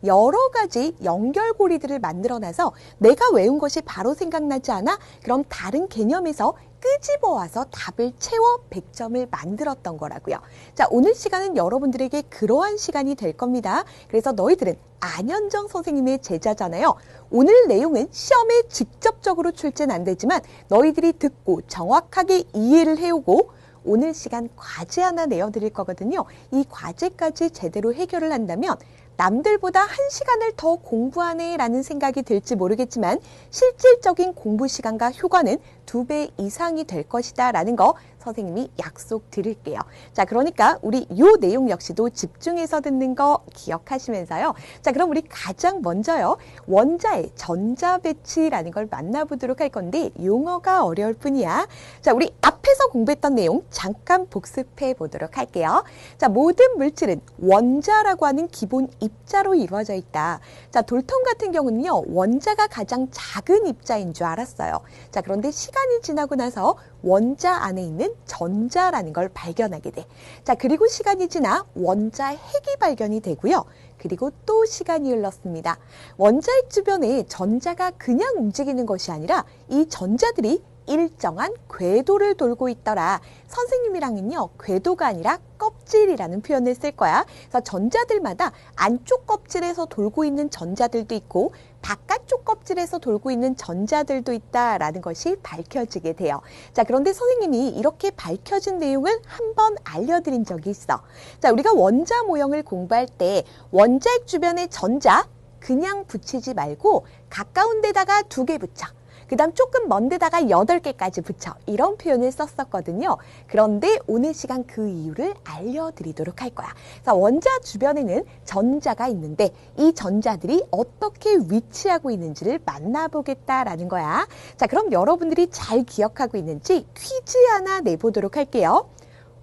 여러 가지 연결고리들을 만들어놔서 내가 외운 것이 바로 생각나지 않아? 그럼 다른 개념에서 끄집어와서 답을 채워 100점을 만들었던 거라고요. 자, 오늘 시간은 여러분들에게 그러한 시간이 될 겁니다. 그래서 너희들은 안현정 선생님의 제자잖아요. 오늘 내용은 시험에 직접적으로 출제는 안 되지만 너희들이 듣고 정확하게 이해를 해오고 오늘 시간 과제 하나 내어드릴 거거든요. 이 과제까지 제대로 해결을 한다면 남들보다 1시간을 더 공부하네 라는 생각이 들지 모르겠지만 실질적인 공부 시간과 효과는 2배 이상이 될 것이다 라는 거 선생님이 약속 드릴게요. 자, 그러니까 우리 요 내용 역시도 집중해서 듣는 거 기억하시면서요. 자, 그럼 우리 가장 먼저요. 원자의 전자배치라는 걸 만나보도록 할 건데 용어가 어려울 뿐이야. 자, 우리 앞에서 공부했던 내용 잠깐 복습해 보도록 할게요. 자, 모든 물질은 원자라고 하는 기본 입자로 이루어져 있다. 자, 돌통 같은 경우는요. 원자가 가장 작은 입자인 줄 알았어요. 자, 그런데 시간이 지나고 나서 원자 안에 있는 전자라는 걸 발견하게 돼. 자, 그리고 시간이 지나 원자 핵이 발견이 되고요. 그리고 또 시간이 흘렀습니다. 원자핵 주변에 전자가 그냥 움직이는 것이 아니라 이 전자들이 일정한 궤도를 돌고 있더라. 선생님이랑은요, 궤도가 아니라 껍질이라는 표현을 쓸 거야. 그래서 전자들마다 안쪽 껍질에서 돌고 있는 전자들도 있고 바깥쪽 껍질에서 돌고 있는 전자들도 있다라는 것이 밝혀지게 돼요. 자, 그런데 선생님이 이렇게 밝혀진 내용을 한번 알려드린 적이 있어. 자, 우리가 원자 모형을 공부할 때 원자핵 주변에 전자 그냥 붙이지 말고 가까운 데다가 2개 붙여. 그 다음 조금 먼 데다가 8개까지 붙여. 이런 표현을 썼었거든요. 그런데 오늘 시간 그 이유를 알려드리도록 할 거야. 그래서 원자 주변에는 전자가 있는데 이 전자들이 어떻게 위치하고 있는지를 만나보겠다라는 거야. 자, 그럼 여러분들이 잘 기억하고 있는지 퀴즈 하나 내보도록 할게요.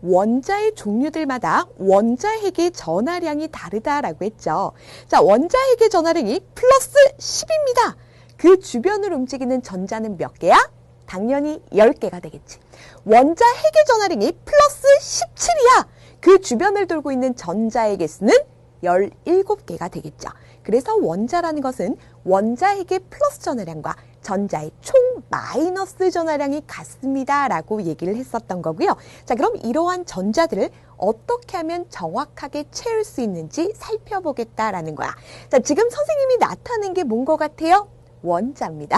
원자의 종류들마다 원자핵의 전하량이 다르다라고 했죠. 자, 원자핵의 전하량이 플러스 10입니다. 그 주변을 움직이는 전자는 몇 개야? 당연히 10개가 되겠지. 원자 핵의 전하량이 플러스 17이야. 그 주변을 돌고 있는 전자의 개수는 17개가 되겠죠. 그래서 원자라는 것은 원자 핵의 플러스 전하량과 전자의 총 마이너스 전하량이 같습니다 라고 얘기를 했었던 거고요. 자, 그럼 이러한 전자들을 어떻게 하면 정확하게 채울 수 있는지 살펴보겠다라는 거야. 자, 지금 선생님이 나타낸 게 뭔 것 같아요? 원자입니다.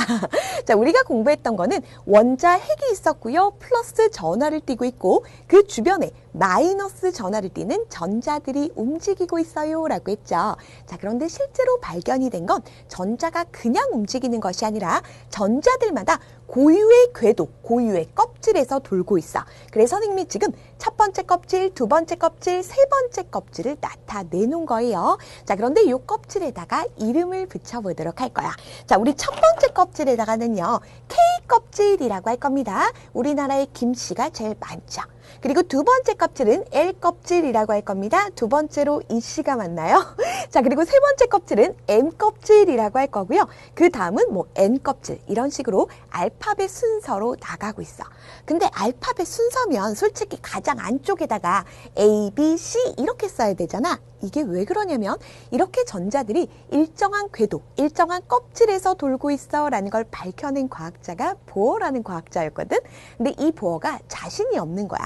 자, 우리가 공부했던 거는 원자 핵이 있었고요. 플러스 전하를 띠고 있고 그 주변에 마이너스 전하를 띠는 전자들이 움직이고 있어요 라고 했죠. 자, 그런데 실제로 발견이 된 건 전자가 그냥 움직이는 것이 아니라 전자들마다 고유의 궤도, 고유의 껍질에서 돌고 있어. 그래서 선생님이 지금 첫 번째 껍질, 두 번째 껍질, 세 번째 껍질을 나타내놓은 거예요. 자, 그런데 이 껍질에다가 이름을 붙여보도록 할 거야. 자, 우리 첫 번째 껍질에다가는요, K 껍질이라고 할 겁니다. 우리나라의 김씨가 제일 많죠. 그리고 두 번째 껍질은 L 껍질이라고 할 겁니다. 두 번째로 이 씨가 맞나요? 자, 그리고 세 번째 껍질은 M 껍질이라고 할 거고요. 그 다음은 뭐 N 껍질 이런 식으로 알파벳 순서로 나가고 있어. 근데 알파벳 순서면 솔직히 가장 안쪽에다가 A, B, C 이렇게 써야 되잖아. 이게 왜 그러냐면 이렇게 전자들이 일정한 궤도, 일정한 껍질에서 돌고 있어 라는 걸 밝혀낸 과학자가 보어라는 과학자였거든. 근데 이 보어가 자신이 없는 거야.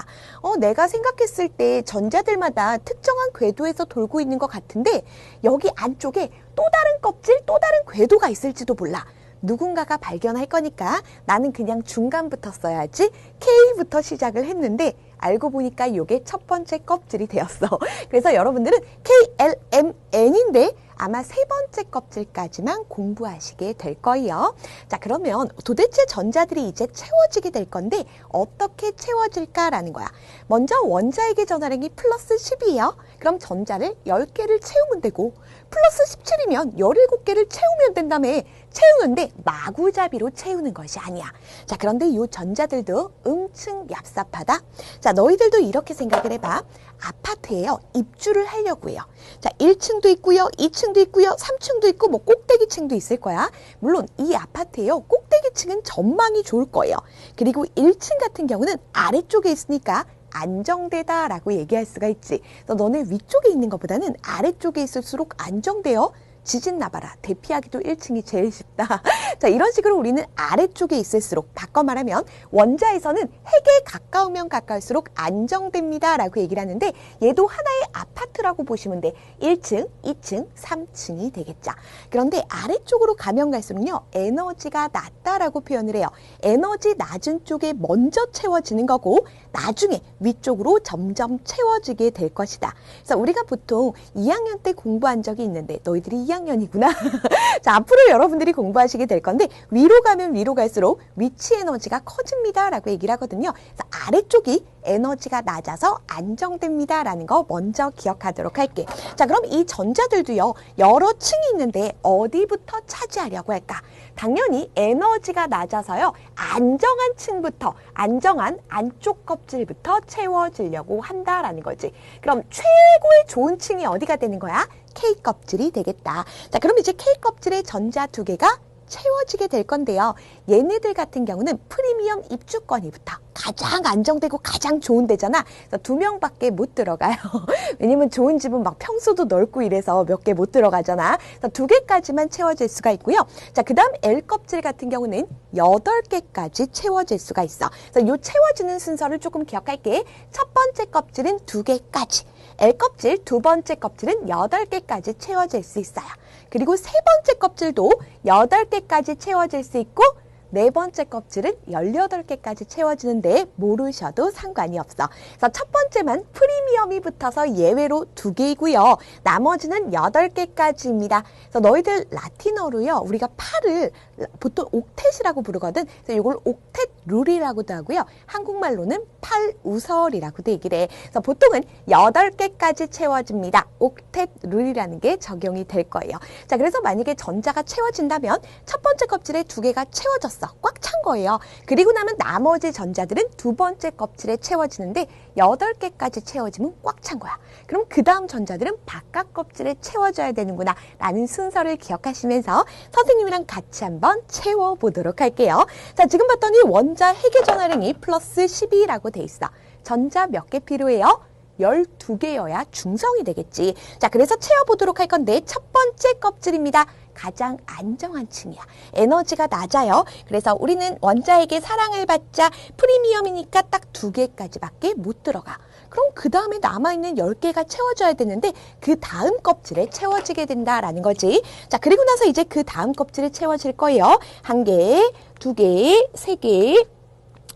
내가 생각했을 때 전자들마다 특정한 궤도에서 돌고 있는 것 같은데 여기 안쪽에 또 다른 껍질, 또 다른 궤도가 있을지도 몰라. 누군가가 발견할 거니까 나는 그냥 중간부터 써야지 K부터 시작을 했는데 알고 보니까 이게 첫 번째 껍질이 되었어. 그래서 여러분들은 KLMN인데 아마 세 번째 껍질까지만 공부하시게 될 거예요. 자, 그러면 도대체 전자들이 이제 채워지게 될 건데 어떻게 채워질까라는 거야. 먼저 원자핵의 전하량이 플러스 10이에요. 그럼 전자를 10개를 채우면 되고 플러스 17이면 17개를 채우면 된다며. 채우는데 마구잡이로 채우는 것이 아니야. 자, 그런데 이 전자들도 엄청 얍삽하다. 자, 너희들도 이렇게 생각을 해봐. 아파트에요. 입주를 하려고 해요. 자, 1층도 있고요. 2층도 있고요. 3층도 있고 뭐 꼭대기층도 있을 거야. 물론 이 아파트에요. 꼭대기층은 전망이 좋을 거예요. 그리고 1층 같은 경우는 아래쪽에 있으니까 안정되다라고 얘기할 수가 있지. 그래서 너네 위쪽에 있는 것보다는 아래쪽에 있을수록 안정돼요. 지진 나봐라. 대피하기도 1층이 제일 쉽다. 자, 이런 식으로 우리는 아래쪽에 있을수록, 바꿔 말하면 원자에서는 핵에 가까우면 가까울수록 안정됩니다 라고 얘기를 하는데, 얘도 하나의 아파트라고 보시면 돼. 1층, 2층, 3층이 되겠죠. 그런데 아래쪽으로 가면 갈수록요, 에너지가 낮다라고 표현을 해요. 에너지 낮은 쪽에 먼저 채워지는 거고, 나중에 위쪽으로 점점 채워지게 될 것이다. 그래서 우리가 보통 2학년 때 공부한 적이 있는데, 너희들이 2학년이구나. 자, 앞으로 여러분들이 공부하시게 될 건데, 위로 가면 위로 갈수록 위치 에너지가 커집니다 라고 얘기를 하거든요. 그래서 아래쪽이 에너지가 낮아서 안정됩니다 라는 거 먼저 기억하도록 할게. 자, 그럼 이 전자들도요, 여러 층이 있는데 어디부터 차지하려고 할까? 당연히 에너지가 낮아서요, 안정한 층부터, 안정한 안쪽 껍질부터 채워지려고 한다라는 거지. 그럼 최고의 좋은 층이 어디가 되는 거야? K 껍질이 되겠다. 자, 그럼 이제 K 껍질의 전자 두 개가 채워지게 될 건데요. 얘네들 같은 경우는 프리미엄 입주권이부터 가장 안정되고 가장 좋은 데잖아. 그래서 2명밖에 못 들어가요. 왜냐면 좋은 집은 막 평수도 넓고 이래서 몇 개 못 들어가잖아. 그래서 2개까지만 채워질 수가 있고요. 자, 그 다음 L 껍질 같은 경우는 8개까지 채워질 수가 있어. 그래서 요 채워지는 순서를 조금 기억할게. 첫 번째 껍질은 2개까지. L 껍질 두 번째 껍질은 8개까지 채워질 수 있어요. 그리고 세 번째 껍질도 8개까지 채워질 수 있고, 네 번째 껍질은 18개까지 채워지는데 모르셔도 상관이 없어. 그래서 첫 번째만 프리미엄이 붙어서 예외로 2개이고요. 나머지는 8개까지입니다. 그래서 너희들 라틴어로요, 우리가 8을 보통 옥텟이라고 부르거든. 그래서 이걸 옥텟 룰이라고도 하고요. 한국말로는 8우설이라고도 얘기를 해. 그래서 보통은 8개까지 채워집니다. 옥텟 룰이라는 게 적용이 될 거예요. 자, 그래서 만약에 전자가 채워진다면 첫 번째 껍질에 2개가 채워졌어. 꽉 찬 거예요. 그리고 나면 나머지 전자들은 두 번째 껍질에 채워지는데 8개까지 채워지면 꽉 찬 거야. 그럼 그 다음 전자들은 바깥 껍질에 채워져야 되는구나 라는 순서를 기억하시면서 선생님이랑 같이 한번 채워보도록 할게요. 자, 지금 봤더니 원자 핵의 전하량이 플러스 12라고 돼 있어. 전자 몇 개 필요해요? 12개여야 중성이 되겠지. 자, 그래서 채워보도록 할 건데 첫 번째 껍질입니다. 가장 안정한 층이야. 에너지가 낮아요. 그래서 우리는 원자에게 사랑을 받자 프리미엄이니까 딱 2개까지밖에 못 들어가. 그럼 그 다음에 남아있는 10개가 채워져야 되는데 그 다음 껍질에 채워지게 된다라는 거지. 자, 그리고 나서 이제 그 다음 껍질에 채워질 거예요. 1개, 2개, 3개,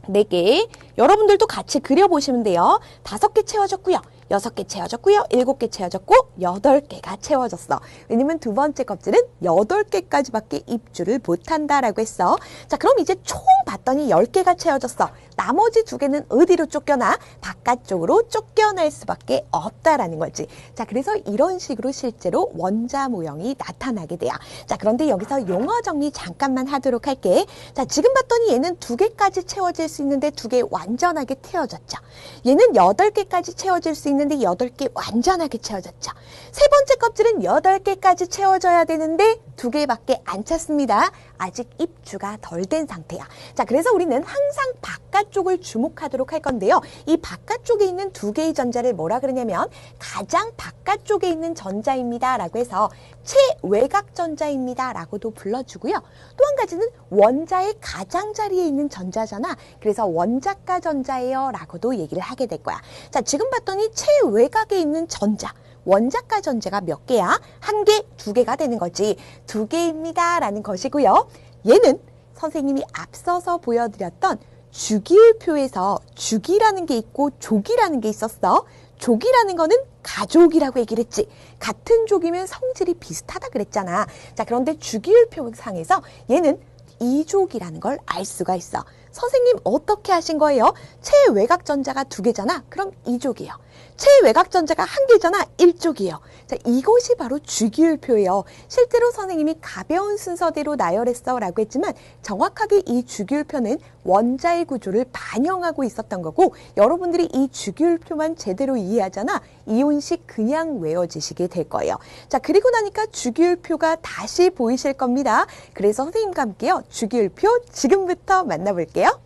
4개. 여러분들도 같이 그려보시면 돼요. 5개 채워졌고요. 6개 채워졌고요. 7개 채워졌고 8개가 채워졌어. 왜냐면 두 번째 껍질은 8개까지밖에 입주를 못한다라고 했어. 자, 그럼 이제 총 봤더니 10개가 채워졌어. 나머지 2개는 어디로 쫓겨나? 바깥쪽으로 쫓겨날 수밖에 없다라는 거지. 자, 그래서 이런 식으로 실제로 원자 모형이 나타나게 돼요. 자, 그런데 여기서 용어 정리 잠깐만 하도록 할게. 자, 지금 봤더니 얘는 2개까지 채워질 수 있는데 2개 완전하게 채워졌죠. 얘는 8개까지 채워질 수 있는데 8개 완전하게 채워졌죠. 세 번째 껍질은 8개까지 채워져야 되는데 2개밖에 안 찼습니다. 아직 입주가 덜 된 상태야. 자, 그래서 우리는 항상 바깥쪽을 주목하도록 할 건데요. 이 바깥쪽에 있는 2개의 전자를 뭐라 그러냐면 가장 바깥쪽에 있는 전자입니다 라고 해서 최외곽 전자입니다 라고도 불러주고요. 또 한 가지는 원자의 가장자리에 있는 전자잖아. 그래서 원자가 전자예요 라고도 얘기를 하게 될 거야. 자, 지금 봤더니 최외곽에 있는 전자, 원자가 전자가 몇 개야? 1개, 2개가 되는 거지. 2개입니다 라는 것이고요. 얘는 선생님이 앞서서 보여드렸던 주기율표에서 주기라는 게 있고 족이라는 게 있었어. 족이라는 거는 가족이라고 얘기를 했지. 같은 족이면 성질이 비슷하다 그랬잖아. 자, 그런데 주기율표상에서 얘는 이족이라는 걸 알 수가 있어. 선생님 어떻게 하신 거예요? 최외곽 전자가 2개잖아. 그럼 2족이에요. 최외곽 전자가 1개잖아. 1족이에요. 자, 이것이 바로 주기율표예요. 실제로 선생님이 가벼운 순서대로 나열했어 라고 했지만 정확하게 이 주기율표는 원자의 구조를 반영하고 있었던 거고, 여러분들이 이 주기율표만 제대로 이해하잖아. 이온식 그냥 외워지시게 될 거예요. 자, 그리고 나니까 주기율표가 다시 보이실 겁니다. 그래서 선생님과 함께요, 주기율표 지금부터 만나볼게요.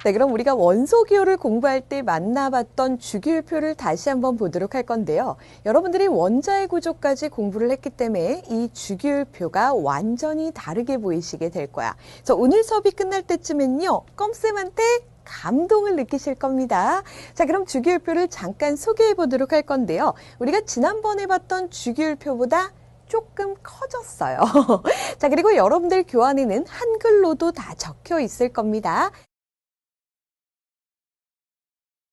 네, 그럼 우리가 원소기호를 공부할 때 만나봤던 주기율표를 다시 한번 보도록 할 건데요. 여러분들이 원자의 구조까지 공부를 했기 때문에 이 주기율표가 완전히 다르게 보이시게 될 거야. 그래서 오늘 수업이 끝날 때쯤엔요, 껌쌤한테 감동을 느끼실 겁니다. 자, 그럼 주기율표를 잠깐 소개해 보도록 할 건데요. 우리가 지난번에 봤던 주기율표보다 조금 커졌어요. 자, 그리고 여러분들 교환에는 한글로도 다 적혀 있을 겁니다.